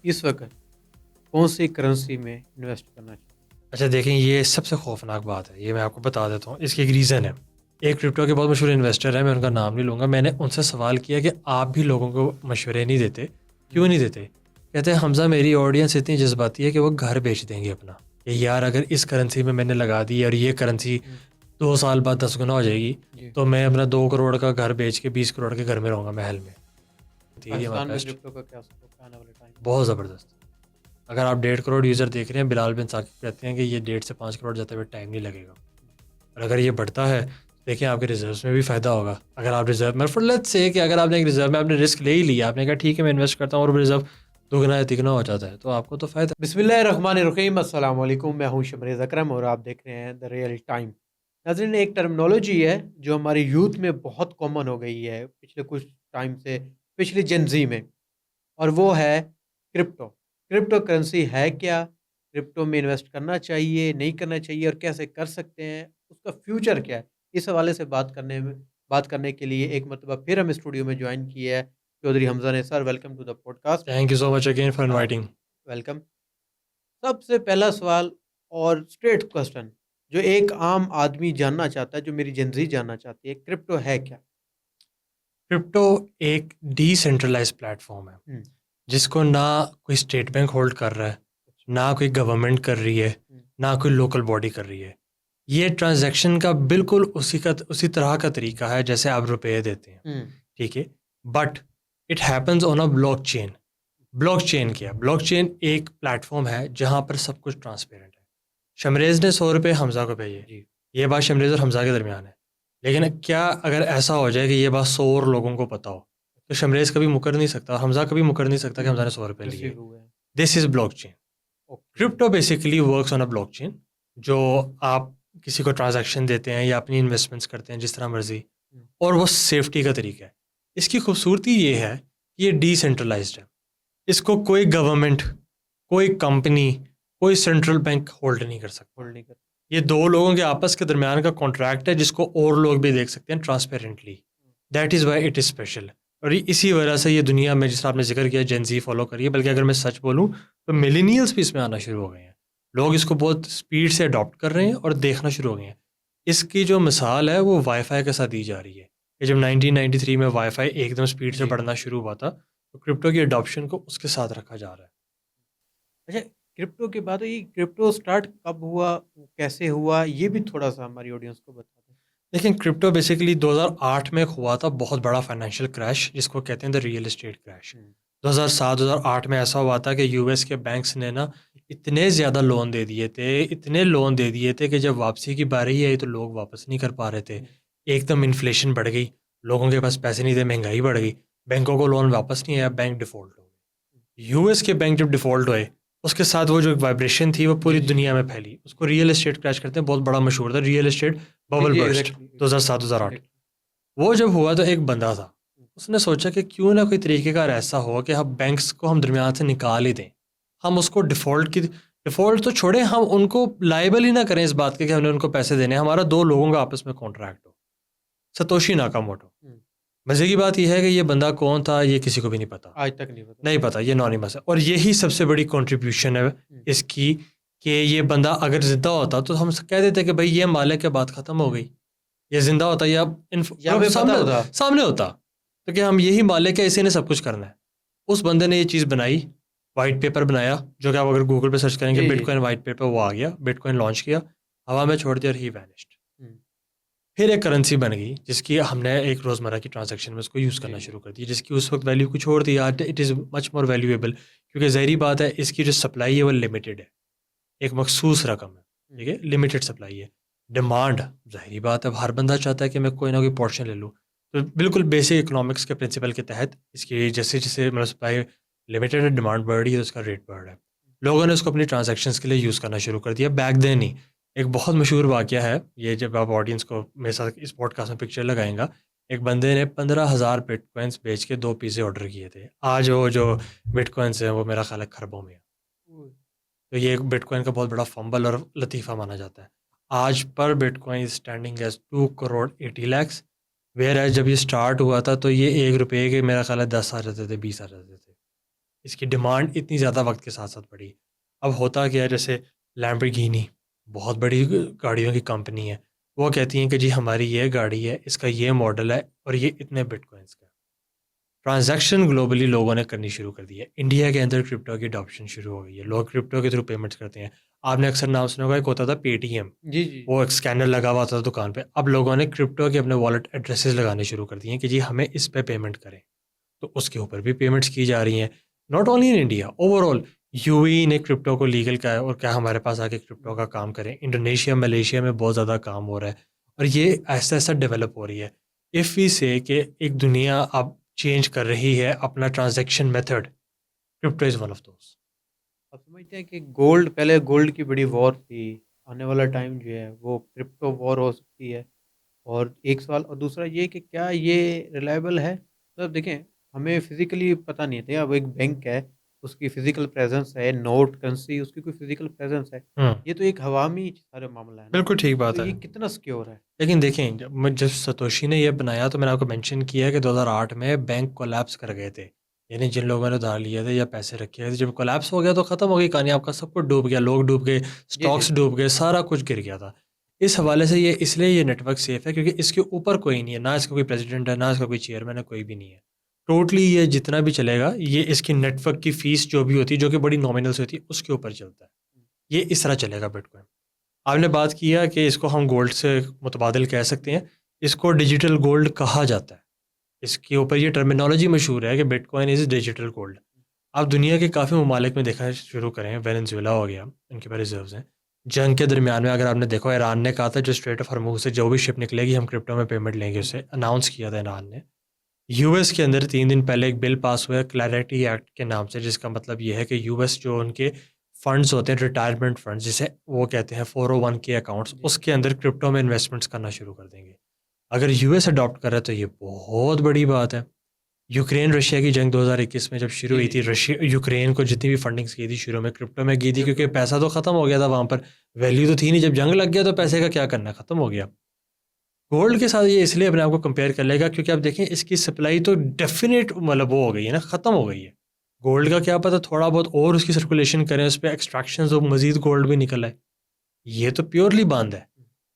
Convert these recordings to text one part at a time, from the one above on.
इस वक़्त कौन-सी करेंसी में इन्वेस्ट करना चाहिए? अच्छा देखें, ये सबसे खौफनाक बात है, ये मैं आपको बता देता हूँ। इसकी एक रीज़न है। एक क्रिप्टो के बहुत मशहूर इन्वेस्टर हैं, मैं उनका नाम नहीं लूँगा। मैंने उनसे सवाल किया कि आप भी लोगों को मशवरे नहीं देते, हुँ, क्यों नहीं देते? कहते हैं हमज़ा, मेरी ऑडियंस इतनी जज्बाती है कि वो घर बेच देंगे अपना, कि यार अगर इस करेंसी में मैंने लगा दी और ये करेंसी हुँ, 2 साल बाद 10 गुना हो जाएगी, जी। तो मैं अपना 2 करोड़ का घर बेच के 20 करोड़ के घर में रहूँगा, महल में। इथीरियम है पाकिस्तान में बेस्ट, क्रिप्टो का क्या स्कोप है आने वाले टाइम में? बहुत ज़बरदस्त। अगर आप 1.5 करोड़ यूज़र देख रहे हैं, बिलाल बिन साकिब कहते हैं कि ये 1.5 से 5 करोड़ जाते हुए टाइम नहीं लगेगा। और अगर ये बढ़ता है, देखिए आपके रिजर्व्स में भी फ़ायदा होगा। अगर आप रिजर्व में फॉर लेट्स से कि अगर आपने एक रिजर्व में आपने रिस्क ले ही लिया, आपने कहा ठीक है मैं इन्वेस्ट करता हूँ और रिजर्व दोगुना या तिगुना हो जाता है, तो आपको तो फ़ायदा। बिस्मिल्लाहिर्रहमानिर्रहीम, अस्सलाम वालेकुम। मैं हूँ शमरेज़ अकरम और आप देख रहे हैं द रियल टाइम। नाज़रीन, एक टर्मिनोलॉजी है जो हमारी यूथ में बहुत कॉमन हो गई है पिछले कुछ टाइम से, पिछली जेन ज़ी में, और वो है क्रिप्टो। क्रिप्टो करेंसी है क्या? क्रिप्टो में इन्वेस्ट करना चाहिए, नहीं करना चाहिए और कैसे कर सकते हैं? उसका फ्यूचर क्या है? इस हवाले से बात करने के लिए एक मर्तबा फिर हम स्टूडियो में जॉइन किए है चौधरी हमज़ा ने। Sir, welcome to the podcast. Thank you so much again for हाँ, इनवाइटिंग। वेलकम। सबसे पहला सवाल और स्ट्रेट क्वेश्चन जो एक आम आदमी जानना चाहता है, जो मेरी जेन ज़ी जानना चाहती है, क्रिप्टो है क्या? क्रिप्टो एक डिसेंट्रलाइज़्ड प्लेटफ़ॉर्म है, हुँ, जिसको ना कोई स्टेट बैंक होल्ड कर रहा है, अच्छा। ना कोई गवर्नमेंट कर रही है, हुँ, ना कोई लोकल बॉडी कर रही है। ये ट्रांज़ैक्शन का बिल्कुल उसी तरह का तरीका है जैसे आप रुपए देते हैं, हुँ, ठीक है? But it happens on a blockchain. Blockchain क्या है? ब्लॉकचेन एक प्लेटफ़ॉर्म है जहाँ पर सब कुछ ट्रांसपेरेंट है। शमरेज़ ने ₹100 हमज़ा को भेजे। जी। ये बात शमरेज़ और हमज़ा के दरमियान है। लेकिन क्या अगर ऐसा हो जाए कि ये बात 100 और लोगों को पता हो, तो शमरेज़ कभी मुकर नहीं सकता, हमज़ा कभी मुकर नहीं सकता कि हमज़ा ने ₹100 लिए। रिसीव हुए हैं। This is blockchain. Okay. Crypto basically works on a blockchain, जो आप किसी को ट्रांज़ैक्शन देते हैं या अपनी इन्वेस्टमेंट्स करते हैं जिस तरह मर्ज़ी, हुँ, और वो सेफ्टी का तरीका है। इसकी खूबसूरती ये है कि ये डिसेंट्रलाइज़्ड है। इसको कोई गवर्नमेंट, कोई कंपनी, कोई सेंट्रल बैंक होल्ड नहीं कर सकता। होल्ड नहीं कर। ये 2 लोगों के आपस के दरमियान का कॉन्ट्रैक्ट है जिसको और लोग भी देख सकते हैं transparently. That is why it is special. और इसी वजह से ये दुनिया में, जिस आपने ज़िक्र किया, जेन ज़ी फॉलो करी है, बल्कि अगर मैं सच बोलूँ तो मिलेनियल्स भी इसमें आना शुरू हो गए हैं। लोग इसको बहुत स्पीड से अडॉप्ट कर रहे हैं और देखना शुरू हो गए हैं। इसकी जो मिसाल है वो वाई-फाई के साथ दी जा रही है, कि जब 1993 में वाई-फाई एकदम स्पीड से जी। बढ़ना शुरू हुआ था, तो क्रिप्टो की अडॉप्शन को उसके साथ रखा जा रहा है। अच्छा, क्रिप्टो के बाद ये क्रिप्टो स्टार्ट कब हुआ, कैसे हुआ? ये भी थोड़ा-सा हमारी ऑडियंस को बता दें। लेकिन क्रिप्टो बेसिकली 2008 में हुआ था, बहुत बड़ा फाइनेंशियल क्रैश जिसको कहते हैं द रियल एस्टेट क्रैश। हुँ, 2007-2008 में ऐसा हुआ था कि यूएस के बैंक्स ने ना इतने ज़्यादा लोन दे दिए थे, इतने लोन दे दिए थे कि जब वापसी की बारी आई तो लोग वापस नहीं कर पा रहे थे। हुँ, एकदम इन्फ्लेशन बढ़ गई, लोगों के पास पैसे नहीं थे, महंगाई बढ़ गई, बैंकों को लोन वापस नहीं आया, बैंक डिफ़ॉल्ट हो गए। यूएस के बैंक जब डिफ़ॉल्ट हुए, उसके साथ वो जो एक वाइब्रेशन थी वो जी, पूरी जी। दुनिया में फैली। उसको रियल एस्टेट क्रैश कहते हैं, बहुत बड़ा मशहूर था, रियल एस्टेट जी, बबल जी, बर्स्ट एग्ज़ैक्टली, 2007-2008। एग्ज़ैक्टली। वो जब हुआ तो एक बंदा था, हुँ, उसने सोचा कि क्यों ना कोई तरीक़ेकार ऐसा हो कि हम बैंक्स को हम दरमियान से निकाल ही दें। हम उसको डिफ़ॉल्ट तो छोड़ें, हम उनको लायबल ही ना करें इस बात के कि हमने उनको पैसे देने हैं। हमारा 2 लोगों का आपस में कॉन्ट्रैक्ट हो। Satoshi Nakamoto. हुँ। मज़े की बात ये है कि ये बंदा कौन था, ये किसी को भी नहीं पता। आज तक नहीं पता। नहीं पता, ये एनोनिमस है, और यही सबसे बड़ी कंट्रीब्यूशन है हुँ, इसकी, कि ये बंदा अगर ज़िंदा होता तो हम कह देते कि भई ये मालिक है, बात ख़त्म हो हुँ। गई। ये ज़िंदा होता या या हमें पता सामने होता। सामने होता, तो क्या हम यही मालिक है, इसी ने सब कुछ करना है। उस बंदे ने ये चीज़ बनाई, व्हाइट पेपर बनाया, जो कि आप अगर गूगल पे सर्च करेंगे जी, जी, बिटकॉइन जी। व्हाइट पेपर, वो आ गया, बिटकॉइन लॉन्च किया, हवा में छोड़ दिया और ही वैनिश्ड। हुँ, फिर एक करेंसी बन गई जिसकी हमने एक रोज़मर्रा की ट्रांज़ैक्शन में उसको यूज़ जी, करना जी। शुरू कर दिया, जिसकी उस वक़्त वैल्यू कुछ और थी, आज it is much more valuable, क्योंकि ज़ाहिर-सी बात है इसकी जो सप्लाई है वो लिमिटेड है, एक मखसूस रकम है, हुँ, ठीक है? लिमिटेड सप्लाई है। डिमांड, ज़ाहिर-सी बात है, हर बंदा चाहता है कि मैं कोई ना कोई पोर्शन ले लूँ। तो बिल्कुल बेसिक इकोनॉमिक्स के प्रिंसिपल के तहत इसकी जैसे-जैसे मतलब सप्लाई लिमिटेड है, डिमांड बढ़ रही है, तो उसका रेट बढ़ रहा है। लोगों ने उसको अपनी ट्रांज़ैक्शंस के लिए यूज़ करना शुरू कर दिया, बैक देन ही। एक बहुत मशहूर वाक़या है, ये जब आप ऑडियंस को मेरे साथ इस पॉडकास्ट में पिक्चर लगाएँगा, एक बंदे ने 15,000 बिटकॉइन्स बेच के 2 पिज़्ज़े ऑर्डर किए थे। आज वो जो बिटकॉइन्स हैं, वो मेरा ख़्याल है खरबों में है। हुँ, तो ये एक बिटकॉइन का बहुत बड़ा फंबल और लतीफ़ा माना जाता है। आज पर bitcoin is standing as 2 crore 80 lakhs, where as जब ये स्टार्ट हुआ था तो ये ₹1 के मेरा ख़्याल है 10 आ जाते थे, 20 आ जाते थे। इसकी डिमांड इतनी ज़्यादा वक्त के साथ साथ बढ़ी। अब होता क्या है, जैसे लैम्बोर्गिनी बहुत बड़ी गाड़ियों की कंपनी है, वो कहती हैं कि जी हमारी ये गाड़ी है, इसका ये मॉडल है और ये इतने बिटकॉइंस का। ट्रांजैक्शन ग्लोबली लोगों ने करनी शुरू कर दी है। इंडिया के अंदर क्रिप्टो की अडॉप्शन शुरू हो गई है, लोग क्रिप्टो के थ्रू पेमेंट्स करते हैं। आपने अक्सर नाम सुना होगा, एक होता था पेटीएम, जी, जी। वो एक स्कैनर लगा हुआ था दुकान पे। अब लोगों ने क्रिप्टो के अपने वॉलेट एड्रेसेस लगाने शुरू कर दिए हैं कि जी हमें इस पे पेमेंट करें, तो उसके ऊपर भी पेमेंट्स की जा रही हैं। Not only in India, overall UAE ने क्रिप्टो को लीगल किया है और क्या हमारे पास आके क्रिप्टो का काम करें। इंडोनेशिया, मलेशिया में बहुत ज़्यादा काम हो रहा है और ये ऐसा ऐसा डेवलप हो रही है। इफ़ वी से कि एक दुनिया अब चेंज कर रही है अपना transaction method, crypto is one of those. आप समझते हैं कि गोल्ड, पहले गोल्ड की बड़ी वॉर थी, आने वाला टाइम जो है वो क्रिप्टो वॉर हो सकती है। और एक सवाल, और दूसरा ये कि क्या ये रिलायबल है? मतलब देखें, हमें फिज़िकली पता नहीं था, अब एक बैंक है, उसकी फ़िज़िकल प्रेज़ेंस है, नोट, करेंसी, उसकी कोई फ़िज़िकल प्रेज़ेंस है। हुँ, ये तो एक हवा में ही सारा मामला है ना, बिल्कुल ठीक तो बात है। ये कितना सिक्योर है? लेकिन देखें, जब सतोशी ने ये बनाया तो मैंने आपको मेंशन किया कि 2008 में बैंक कोलैप्स कर गए थे। यानी जिन लोगों ने उधार लिए थे या पैसे रखे थे, जब कोलैप्स हो गया तो ख़त्म हो गई कहानी, आपका सब कुछ डूब गया, लोग डूब गए, जी, जी, स्टॉक्स डूब गए, सारा कुछ गिर गया था। इस हवाले से ये इसलिए ये नेटवर्क सेफ़ है क्योंकि इसके ऊपर कोई नहीं है, ना इसका कोई प्रेसिडेंट है, ना इसका कोई चेयरमैन है, कोई भी नहीं है। टोटली ये जितना भी चलेगा, ये इसकी नेटवर्क की फ़ीस जो भी होती है, जो कि बड़ी नॉमिनल से होती है, उसके ऊपर चलता है। ये इस तरह चलेगा बिटकॉइन। आपने बात किया कि इसको हम गोल्ड से मुतबादिल कह सकते हैं, इसको डिजिटल गोल्ड कहा जाता है। इसके ऊपर ये टर्मिनोलॉजी मशहूर है कि बिटकॉइन इज़ डिजिटल गोल्ड। आप दुनिया के काफ़ी ममालिक में देखना शुरू करें, वेनेज़ुएला हो गया, उनके पास रिज़र्व्स हैं। जंग के दरमियान में अगर आपने देखा, ईरान ने कहा था जो स्ट्रेट ऑफ हॉर्मुज़ से जो भी शिप निकलेगी हम क्रिप्टो में पेमेंट लेंगे, उसे अनाउंस किया था ईरान ने। यूएस के अंदर 3 दिन पहले एक बिल पास हुआ है क्लैरिटी एक्ट के नाम से, जिसका मतलब ये है कि यूएस जो उनके फंड्स होते हैं, रिटायरमेंट फंड्स जिसे वो कहते हैं 401 के अकाउंट्स, जी। उसके अंदर क्रिप्टो में इन्वेस्टमेंट्स करना शुरू कर देंगे। अगर यूएस अडॉप्ट कर रहा है तो ये बहुत बड़ी बात है। यूक्रेन रशिया की जंग 2021 में जब शुरू जी, हुई जी। थी, रशिया यूक्रेन को जितनी भी फंडिंग्स की थी शुरू में क्रिप्टो में की थी, क्योंकि बिल्कुल। पैसा तो ख़त्म हो गया था वहाँ पर, वैल्यू तो थी नहीं। जब जंग लग गया तो पैसे का क्या करना, ख़त्म हो गया। गोल्ड के साथ ये इसलिए अपने आप को कंपेयर कर लेगा क्योंकि आप देखें इसकी सप्लाई तो डेफिनेट मतलब वो हो गई है ना, ख़त्म हो गई है। गोल्ड का क्या पता थोड़ा बहुत और उसकी सर्कुलेशन करें, उस पे एक्सट्रैक्शंस हो, मज़ीद गोल्ड भी निकल आए। ये तो प्योरली बंद है।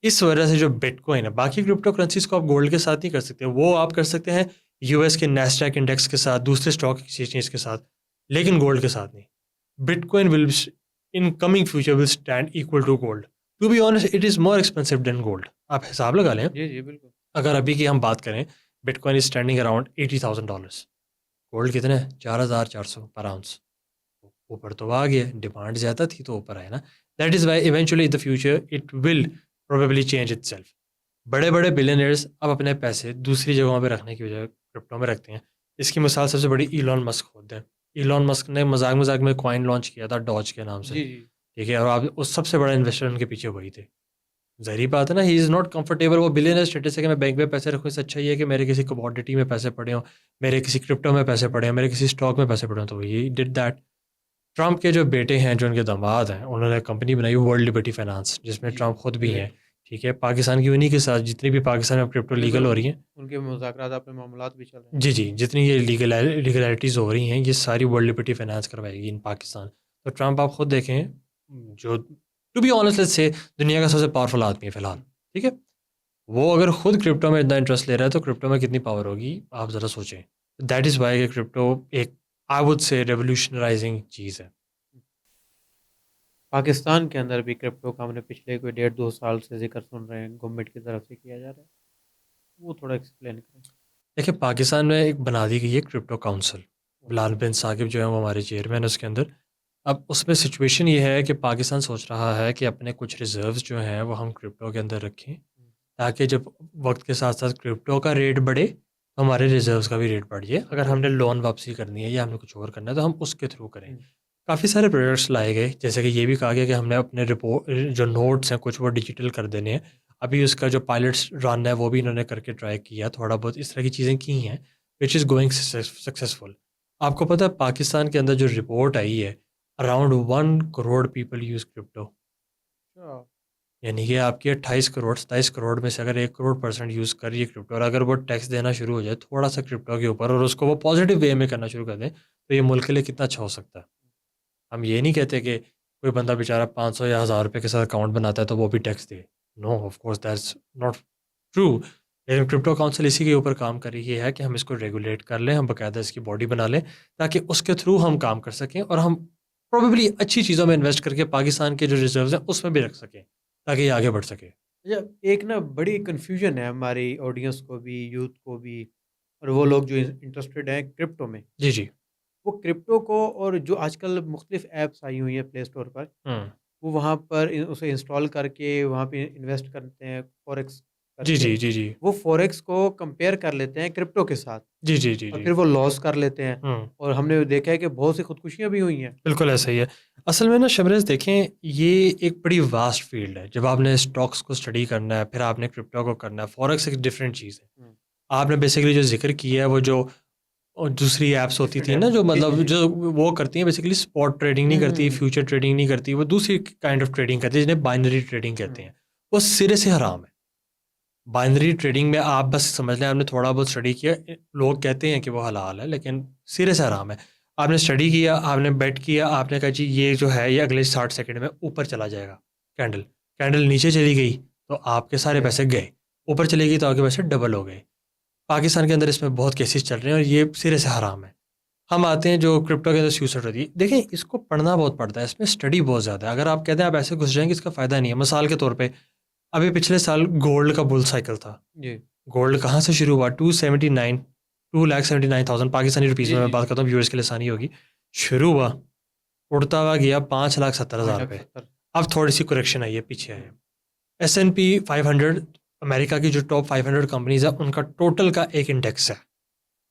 इस वजह से जो बिटकॉइन है, बाकी क्रिप्टो करेंसीज़ को आप गोल्ड के साथ नहीं कर सकते। वो आप कर सकते हैं यूएस के नैस्डैक इंडेक्स के साथ, दूसरे स्टॉक एक्सचेंज के साथ, लेकिन गोल्ड के साथ नहीं। Bitcoin will in coming future will stand equal to gold. To be honest it is more expensive than gold. आप हिसाब लगा लें, जी, जी, बिल्कुल। अगर अभी की हम बात करें, bitcoin is standing around $80,000। Gold कितने है? 4,400 पर आउंस। ऊपर तो आ गया, डिमांड ज़्यादा थी तो ऊपर आया ना। That is why eventually in the future it will probably change itself. बड़े बड़े बिलियनर्स अब अपने पैसे दूसरी जगहों पे रखने की बजाय क्रिप्टो में रखते हैं। इसकी मिसाल सबसे बड़ी इलॉन मस्क होते हैं। इलॉन मस्क ने मजाक मजाक में कॉइन लॉन्च किया था डॉज के नाम से, जी, जी। ठीक है, और आप उस सबसे बड़ा इन्वेस्टर उनके पीछे वही थे। ज़ाहिर बात है ना, ही इज़ नॉट कंफर्टेबल। वो बिलियनर स्टेटस है कि मैं बैंक में पैसे रखूँ, इससे अच्छा ये है कि मेरे किसी कमोडिटी में पैसे पड़े हों, मेरे किसी क्रिप्टो में पैसे पड़े हों, मेरे किसी स्टॉक में पैसे पड़े हों, तो ही डिड दैट। ट्रंप के जो बेटे हैं, जो उनके दामाद हैं, उन्होंने कंपनी बनाई वर्ल्ड लिबर्टी फाइनेंस, जिसमें जी, ट्रंप खुद भी हैं, लिबर्टी। ठीक है। पाकिस्तान की उन्हीं के साथ जितनी भी पाकिस्तान में क्रिप्टो लीगल बिल्कुल, हो रही हैं, उनके मुज़ाकरात आपने मामलात भी चल रहे हैं। जी, जी, जितनी ये लीगैलिटीज़ हो रही हैं, ये सारी वर्ल्ड लिबर्टी फाइनेंस करवाएगी इन पाकिस्तान। तो ट्रंप आप खुद देखें, जो to be honest let's say दुनिया का सबसे पावरफुल आदमी है फ़िलहाल, ठीक है? वो अगर खुद क्रिप्टो में इतना इंटरेस्ट ले रहा है, तो क्रिप्टो में कितनी पावर होगी, आप ज़रा सोचें। दैट इज़ व्हाई कि क्रिप्टो एक आई वुड से रेवोल्यूशनराइज़िंग चीज़ है। पाकिस्तान के अंदर भी क्रिप्टो का हमने पिछले कोई डेढ़ 2 साल से ज़िक्र सुन रहे हैं, गवर्नमेंट की तरफ से किया जा रहा है। वो थोड़ा एक्सप्लेन करें। देखिए, पाकिस्तान में एक बना दी गई है क्रिप्टो काउंसिल। बिलाल बिन साकिब जो है वो हमारे चेयरमैन है उसके अंदर। अब उसमें सिचुएशन ये है कि पाकिस्तान सोच रहा है कि अपने कुछ रिज़र्व्स जो हैं वो हम क्रिप्टो के अंदर रखें, ताकि जब वक्त के साथ साथ क्रिप्टो का रेट बढ़े तो हमारे रिज़र्व्स का भी रेट बढ़ जाए। अगर हमने बिल्कुल। लोन वापसी करनी है या हमने कुछ और करना है तो हम उसके थ्रू करें। हुँ, काफ़ी सारे प्रोजेक्ट्स लाए गए, जैसे कि ये भी कहा गया कि हमने अपने रिपोर्ट जो नोट्स हैं कुछ वो डिजिटल कर देने हैं। अभी उसका जो पायलट्स रन है वो भी इन्होंने करके ट्राई किया, थोड़ा बहुत इस तरह की चीज़ें की हैं, विच इज़ गोइंग सक्सेसफुल। आपको पता है पाकिस्तान के अंदर जो रिपोर्ट आई है, around 1 crore people use crypto. अच्छा। यानी कि आपकी 28 करोड़ 27 करोड़ में से अगर 1 करोड़ परसेंट यूज़ कर रही है क्रिप्टो, और अगर वो टैक्स देना शुरू हो जाए थोड़ा सा क्रिप्टो के ऊपर, और उसको वो पॉजिटिव वे में करना शुरू कर दें, तो ये मुल्क के लिए कितना अच्छा हो सकता है। हम ये नहीं कहते कि कोई बंदा बेचारा 500 या 1000 रुपये के साथ अकाउंट बनाता है तो वो भी टैक्स दे। No, of course that's not true. लेकिन क्रिप्टो काउंसिल इसी के ऊपर काम कर रही है कि हम इसको रेगुलेट कर लें, हम बाकायदा इसकी बॉडी बना लें, ताकि उसके थ्रू हम काम कर सकें, और हम प्रोबेबली अच्छी चीज़ों में इन्वेस्ट करके पाकिस्तान के जो रिजर्व्स हैं उसमें भी रख सकें, ताकि ये आगे बढ़ सके। अच्छा, एक ना बड़ी कन्फ्यूजन है हमारी ऑडियंस को भी, यूथ को भी, और वो लोग जो इंटरेस्टेड हैं क्रिप्टो में। जी, जी। वो क्रिप्टो को, और जो आजकल मुख्तलिफ ऐप्स आई हुई हैं प्ले स्टोर पर, हुँ। वो वहाँ पर उसे इंस्टॉल करके वहाँ पे इन्वेस्ट करते हैं फॉरेक्स जी, करके। जी, जी, जी। वो फॉरेक्स को कंपेयर कर लेते हैं क्रिप्टो के साथ, जी, जी, जी, और जी। फिर वो लॉस कर लेते हैं। हुँ। और हमने देखा है कि बहुत सी खुदकुशियाँ भी हुई हैं। बिल्कुल ऐसा ही है। असल में ना शबरेज़ देखें, ये एक बड़ी वास्ट फ़ील्ड है। जब आपने स्टॉक्स को स्टडी करना है, फिर आपने क्रिप्टो को करना है, फ़ॉरेक्स एक डिफरेंट चीज़ है। हुँ, आपने बेसिकली जो ज़िक्र किया है वो जो दूसरी ऐप्स होती डिफरेंट थी ऐप। ना, जो जी, जी, मतलब जी। जो वो करती हैं बेसिकली स्पॉट ट्रेडिंग हुँ, नहीं हुँ, करती, हुँ, फ्यूचर ट्रेडिंग नहीं करती, वो दूसरी काइंड ऑफ ट्रेडिंग करती है जिन्हें बाइनरी ट्रेडिंग कहते हुँ। हैं। वो सिरे से हराम है। बाइनरी ट्रेडिंग में आप बस समझ लें आपने थोड़ा बहुत स्टडी किया, लोग कहते हैं कि वो हलाल है लेकिन सिरे से हराम है। आपने स्टडी किया, आपने बेट किया, आपने कहा जी ये जो है ये अगले 60 सेकंड में ऊपर चला जाएगा। कैंडल कैंडल नीचे चली गई तो आपके सारे गया। पैसे गए, ऊपर चली गई तो आपके पैसे डबल हो गए। पाकिस्तान के अंदर इसमें बहुत केसेस चल रहे हैं और ये सिरे से हराम है। हम आते हैं जो क्रिप्टो के अंदर सुसाइड होती है। देखिए इसको पढ़ना बहुत पड़ता है, इसमें स्टडी बहुत ज़्यादा है। अगर आप कहते हैं आप ऐसे घुस जाएंगे इसका फ़ायदा नहीं है। मिसाल के तौर पे अभी पिछले साल गोल्ड का बुल साइकिल था। जी। गोल्ड कहाँ से शुरू हुआ? 279 2,79,000 पाकिस्तानी रुपीज़ जी, में मैं जी, बात जी। करता हूँ, व्यूअर्स के लिए आसानी होगी। शुरू हुआ, उड़ता हुआ गया 5,70,000 पे। 5,70,000। अब थोड़ी-सी करेक्शन आई है, पीछे आई है। एस-एन-पी 500 अमेरिका की जो टॉप 500 कंपनीज़ है, उनका टोटल का एक इंडेक्स है।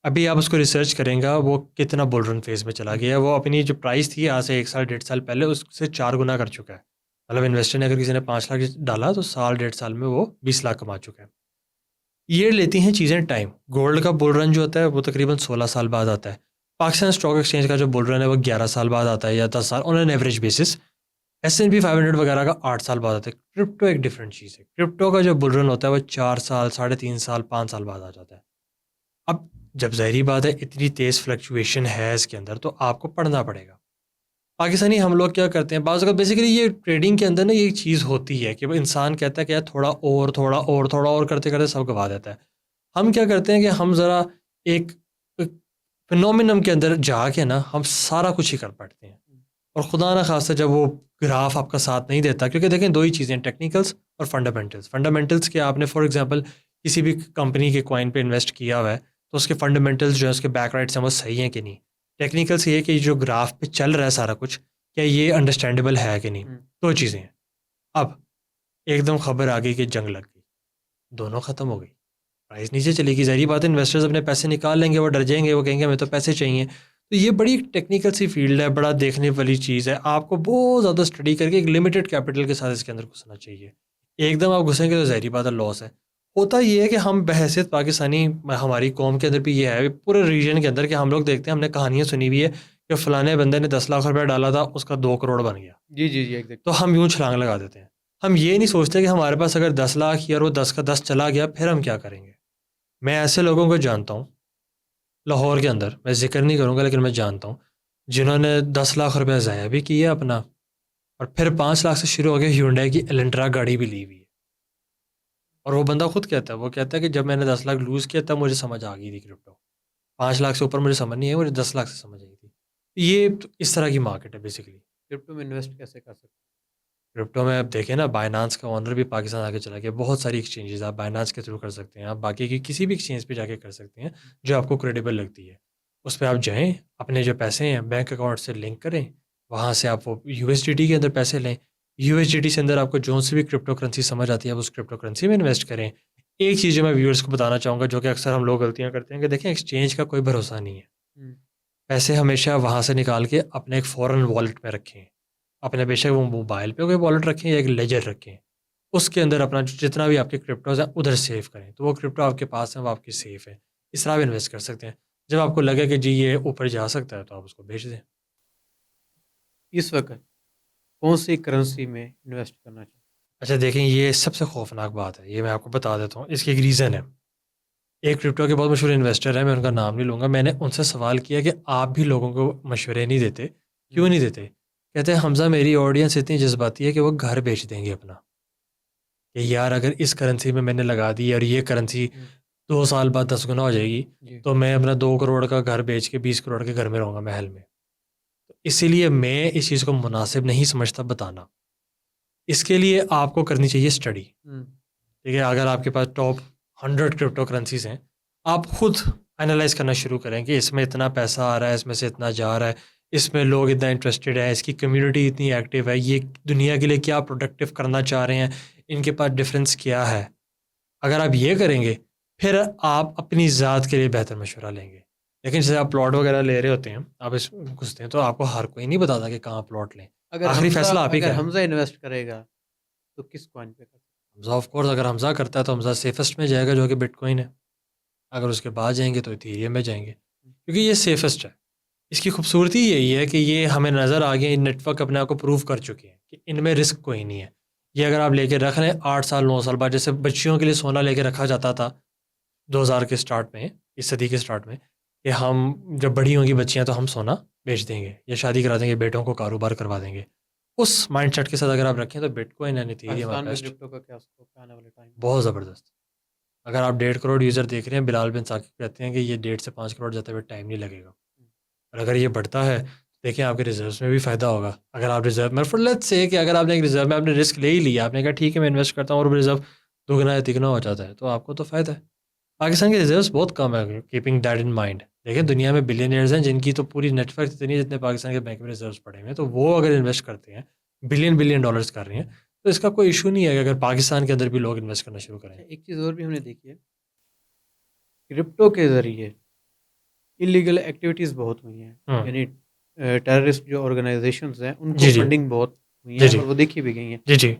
अभी आप उसको रिसर्च करेंगे, वो कितना बुल रन फेज़ में चला हुँ, गया है। वो अपनी जो प्राइस थी आज से 1 साल, डेढ़ साल पहले उससे 4 गुना कर चुका है। मतलब इन्वेस्टर ने अगर किसी ने 5 लाख डाला तो साल, डेढ़ साल में वो 20 लाख कमा चुका है। ये लेती हैं चीज़ें टाइम। गोल्ड का बुल रन जो होता है वो तकरीबन 16 साल बाद आता है। पाकिस्तान स्टॉक एक्सचेंज का जो बुल रन है वो 11 साल बाद आता है या 10 साल on an average basis. S-N-P 500 वगैरह का 8 साल बाद आता है। क्रिप्टो एक डिफरेंट चीज़ है। क्रिप्टो का जो बुल रन होता है वो 4 साल, साढ़े 3 साल, 5 साल बाद आ जाता है। अब जब ज़ाहिर-सी बात है इतनी तेज़ फ्लक्चुएशन है इसके अंदर तो आपको पढ़ना पड़ेगा। पाकिस्तानी हम लोग क्या करते हैं बाज़ अगर बेसिकली ये ट्रेडिंग के अंदर ना ये चीज़ होती है कि वो इंसान कहता है कि यार थोड़ा और करते-करते सब गँवा देता है। हम क्या करते हैं कि हम ज़रा एक फिनोमिनम के अंदर जाके ना हम सारा कुछ ही कर बैठते हैं, और खुदा ना खास्ता जब वो ग्राफ आपका साथ नहीं देता, क्योंकि देखें दो ही चीज़ें हैं, टेक्निकल्स और फंडामेंटल्स। फंडामेंटल्स के आपने फॉर एग्जांपल किसी भी कंपनी के कॉइन पे इन्वेस्ट किया हुआ है तो उसके फंडामेंटल्स जो है उसके बैक राइट्स हैं वो सही हैं कि नहीं। टेक्निकल्स ये है कि जो ग्राफ पे चल रहा है सारा कुछ क्या ये अंडरस्टैंडेबल है कि नहीं। हुँ। दो चीज़ें हैं। अब एकदम खबर आ गई कि जंग लग गई, दोनों ख़त्म हो गई, प्राइस नीचे चली गई। ज़ाहिर बात है इन्वेस्टर्स अपने पैसे निकाल लेंगे, वो डर जाएँगे, वो कहेंगे हमें तो पैसे चाहिए। तो ये बड़ी टेक्निकल सी फ़ील्ड है, बड़ा देखने वाली चीज़ है। आपको बहुत ज़्यादा स्टडी करके एक लिमिटेड कैपिटल के साथ इसके अंदर घुसना चाहिए। एकदम आप घुसेंगे तो ज़ाहिर बात है लॉस है। होता ये है कि हम बहैसियत पाकिस्तानी हमारी कौम के अंदर भी ये है, पूरे रीजन के अंदर कि हम लोग देखते हैं, हमने कहानियाँ सुनी हुई है कि फ़लाने बंदे ने 10 लाख रुपया डाला था, उसका 2 करोड़ बन गया। जी, जी, जी, तो एग्ज़ैक्टली। हम यूँ छलांग लगा देते हैं। हम ये नहीं सोचते कि हमारे पास अगर 10 लाख ही और वो 10 का 10 चला गया, फिर हम क्या करेंगे? मैं ऐसे लोगों को जानता हूँ, लाहौर के अंदर, मैं ज़िक्र नहीं करूँगा लेकिन मैं जानता हूँ, जिन्होंने 10 लाख रुपया ज़ाया भी किया अपना, और फिर 5 लाख से शुरू हो गया ह्यूंडई की एलेंट्रा गाड़ी भी ली हुई है। और वो बंदा खुद कहता है, वो कहता है कि जब मैंने 10 लाख लूज़ किया तब मुझे समझ आ गई थी क्रिप्टो। 5 लाख से ऊपर मुझे समझ नहीं आई, मुझे 10 लाख से समझ आई थी। ये तो इस तरह की मार्केट है बेसिकली। क्रिप्टो में इन्वेस्ट कैसे कर सकते क्रिप्टो में अब देखें ना, बायनांस का ओनर भी पाकिस्तान आके चला गया। बहुत सारी एक्सचेंजेस आप बायनांस के थ्रू कर सकते हैं, आप बाकी की किसी भी एक्सचेंज पे जाके कर सकते हैं हैं? जो आपको क्रेडिबल लगती है। उस पे आप जाएँ, अपने जो पैसे हैं बैंक अकाउंट से लिंक करें, वहाँ से आप वो यूएसडीटी के अंदर पैसे लें। यूएसडीटी से अंदर आपको जो सी भी क्रिप्टो करेंसी समझ आती है आप उस क्रिप्टो करेंसी में इन्वेस्ट करें। एक चीज़ जो मैं व्यूअर्स को बताना चाहूँगा जो कि अक्सर हम लोग गलतियाँ करते हैं कि देखें एक्सचेंज का कोई भरोसा नहीं है। हुँ, पैसे हमेशा वहाँ से निकाल के अपने एक फ़ॉरेन वॉलेट में रखें। अपने बेशक वो मोबाइल पे कोई वॉलेट रखें या एक लेजर रखें। उसके अंदर अपना जितना भी आपके क्रिप्टोज़ हैं उधर सेव करें। तो वो क्रिप्टो आपके पास है, वो आपकी सेफ़ है। इस तरह आप इन्वेस्ट कर सकते हैं। जब आपको लगे कि जी ये ऊपर जा सकता है तो आप उसको बेच दें। इस वक़्त कौन-सी करेंसी में इन्वेस्ट करना चाहिए? अच्छा देखें, ये सबसे खौफनाक बात है, ये मैं आपको बता देता हूँ, इसकी एक रीज़न है। एक क्रिप्टो के बहुत मशहूर इन्वेस्टर हैं, मैं उनका नाम नहीं लूँगा, मैंने उनसे सवाल किया कि आप भी लोगों को मशवरे नहीं देते, क्यों हुँ, नहीं देते? कहते हैं, "हमज़ा, मेरी ऑडियंस इतनी जज़्बाती है कि वो घर बेच देंगे अपना, कि यार अगर इस करेंसी में मैंने लगा दी और ये करेंसी हुँ, 2 साल बाद 10 गुना हो जाएगी, जी, तो मैं अपना 2 करोड़ का घर बेच के 20 करोड़ के घर में रहूँगा महल में।" तो इसीलिए मैं इस चीज़ को मुनासिब नहीं समझता बताना। इसके लिए आपको करनी चाहिए स्टडी। हुँ, ठीक है, अगर आपके पास टॉप 100 क्रिप्टो करेंसीज़ हैं, आप खुद एनालाइज़ करना शुरू करें कि इसमें इतना पैसा आ रहा है, इसमें से इतना जा रहा है, इसमें लोग इतना इंटरेस्टेड हैं, इसकी कम्युनिटी इतनी एक्टिव है, ये दुनिया के लिए क्या प्रोडक्टिव करना चाह रहे हैं, इनके पास डिफरेंस क्या है। अगर आप ये करेंगे, फिर आप अपनी ज़ात के लिए बेहतर मशवरा लेंगे। लेकिन जैसे आप प्लॉट वगैरह ले रहे होते हैं, आप इसमें घुसते हैं, तो आपको हर कोई नहीं बताता कि कहाँ प्लॉट लें। आखिरी फ़ैसला आप ही अगर का है। हमज़ा इन्वेस्ट करेगा, तो किस कॉइन पे कर हमज़ा ऑफ़ कोर्स, अगर हमज़ा करता है तो हमज़ा सेफेस्ट में जाएगा, जो कि बिटकॉइन है। अगर उसके बाद जाएँगे तो इथेरियम में जाएँगे, हुँ, क्योंकि ये सेफेस्ट है। इसकी खूबसूरती यही है कि ये हमें नज़र आ गया, ये नेटवर्क अपने आप को प्रूव कर चुके हैं कि इनमें रिस्क कोई नहीं है। ये अगर आप लेके रख लें 8 साल 9 साल बाद, जैसे बच्चियों के लिए सोना लेके रखा जाता था 2000 के स्टार्ट में, इस सदी के स्टार्ट में, कि हम जब बड़ी होंगी बच्चियाँ तो हम सोना बेच देंगे या शादी करा देंगे, बेटों को कारोबार करवा देंगे। उस माइंडसेट के साथ अगर आप रखें तो Bitcoin and Ethereum are Pakistan में बेस्ट। क्रिप्टो का क्या स्कोप है आने वाले टाइम में? बहुत ज़बरदस्त। अगर आप 1.5 करोड़ यूज़र देख रहे हैं, बिलाल बिन साकिब कहते हैं कि ये 1.5 से 5 करोड़ जाते हुए टाइम नहीं लगेगा। हुँ, और अगर ये बढ़ता है, तो देखिए आपके रिज़र्व्स में भी फ़ायदा होगा। अगर आप रिज़र्व में, फॉर लेट्स से कि अगर आपने एक रिज़र्व में आपने रिस्क ले ही लिया, आपने कहा ठीक है मैं इन्वेस्ट करता हूँ और रिज़र्व दोगुना या तिगुना हो जाता है, तो आपको तो फ़ायदा है। पाकिस्तान के रिज़र्व्स बहुत कम है, कीपिंग दैट इन माइंड। देखिए दुनिया में बिलियनियर्स हैं जिनकी तो पूरी नेटवर्थ इतनी है जितने पाकिस्तान के बैंक में रिज़र्व्स पड़े हुए हैं, तो वो अगर इन्वेस्ट करते हैं, बिलियन बिलियन डॉलर्स कर रहे हैं, तो इसका कोई इश्यू नहीं है कि अगर पाकिस्तान के अंदर भी लोग इन्वेस्ट करना शुरू करें। अच्छा, एक चीज़ और भी हमने देखी है, क्रिप्टो के ज़रिए इल्लीगल एक्टिविटीज़ बहुत हुई हैं। हुँ। यानी टेररिस्ट जो ऑर्गनाइज़ेशंस हैं, उनको जी, जी। फंडिंग बहुत हुई जी, है जी। और वो देखी भी गई हैं। जी, जी।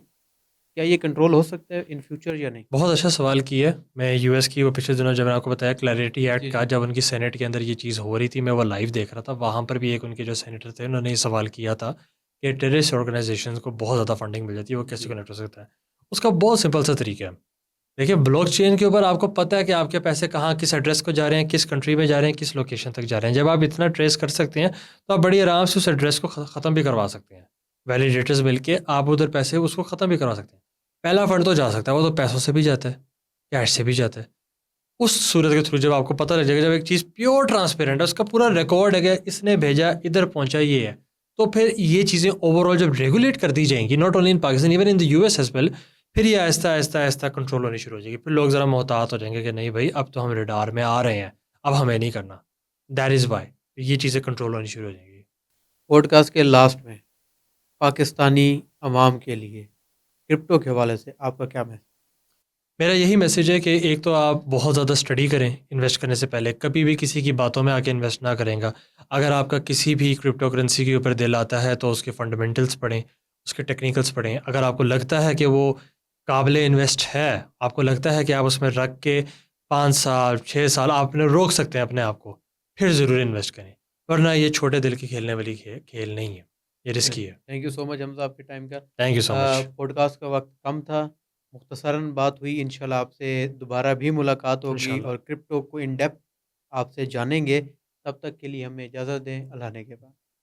क्या ये कंट्रोल हो सकता है इन फ्यूचर या नहीं? बहुत अच्छा सवाल किया है। मैं यूएस की वो पिछले दिनों जब मैंने आपको बताया क्लैरिटी एक्ट जी, का, जी। जब उनकी सेनेट के अंदर ये चीज़ हो रही थी, मैं वो लाइव देख रहा था। वहाँ पर भी एक उनके जो सेनेटर थे, उन्होंने ये सवाल किया था कि टेररिस्ट ऑर्गनाइज़ेशंस को बहुत ज़्यादा फंडिंग मिल जाती है, वो कैसे जी। कनेक्ट हो सकता है? उसका बहुत सिंपल सा तरीका है। देखिए, ब्लॉकचेन के ऊपर आपको पता है कि आपके पैसे कहाँ, किस एड्रेस को जा रहे हैं, किस कंट्री में जा रहे हैं, किस लोकेशन तक जा रहे हैं। जब आप इतना ट्रेस कर सकते हैं, तो आप बड़ी आराम से उस एड्रेस को ख़त्म भी करवा सकते हैं। वैलिडेटर्स मिलके आप उधर पैसे उसको ख़त्म भी करवा सकते हैं। पहला फंड तो जा सकता है, वो तो पैसों से भी जाता है, कैश से भी जाता है। उस सूरत के थ्रू जब आपको पता लग जाएगा, जब एक चीज़ प्योर ट्रांसपेरेंट है, उसका पूरा रिकॉर्ड है कि इसने भेजा, इधर पहुँचा, ये है। तो फिर ये चीज़ें ओवरऑल जब रेगुलेट कर दी जाएँगी, not only in Pakistan, even in the US as well, फिर ये आहिस्ता, आहिस्ता, आहिस्ता कंट्रोल होनी शुरू हो जाएगी। फिर लोग ज़रा मोहतात हो जाएँगे कि नहीं भई, अब तो हम रडार में आ रहे हैं, अब हमें नहीं करना। दैट इज़ व्हाई ये चीज़ें कंट्रोल होनी शुरू हो जाएँगी। पॉडकास्ट के लास्ट में पाकिस्तानी अवाम के लिए क्रिप्टो के हवाले से आपका क्या मैसेज? मेरा यही मैसेज है कि एक तो आप बहुत ज़्यादा स्टडी करें इन्वेस्ट करने से पहले, कभी भी किसी की बातों में आके इन्वेस्ट ना करेंगा। अगर आपका किसी भी क्रिप्टो करेंसी के ऊपर दिल आता है, तो उसके फंडामेंटल्स पढ़ें, उसके टेक्निकल्स पढ़ें। अगर आपको लगता है कि वो काबिल इन्वेस्ट है, आपको लगता है कि आप उसमें रख के 5 साल, 6 साल आप अपने रोक सकते हैं अपने आप को, फिर ज़रूर इन्वेस्ट करें। वरना ये छोटे दिल की खेलने वाली खेल नहीं है, ये रिस्की चलिए, है। Thank you so much Hamza आपके टाइम का। Thank you so much. Podcast का वक़्त कम था, मुख्तसरन बात हुई, इंशाल्लाह आपसे दोबारा भी मुलाकात होगी इंशाल्लाह। और क्रिप्टो को इन डेप्थ आपसे जानेंगे। तब तक के लिए हमें इजाज़त दें, अल्लाह ने के बाद।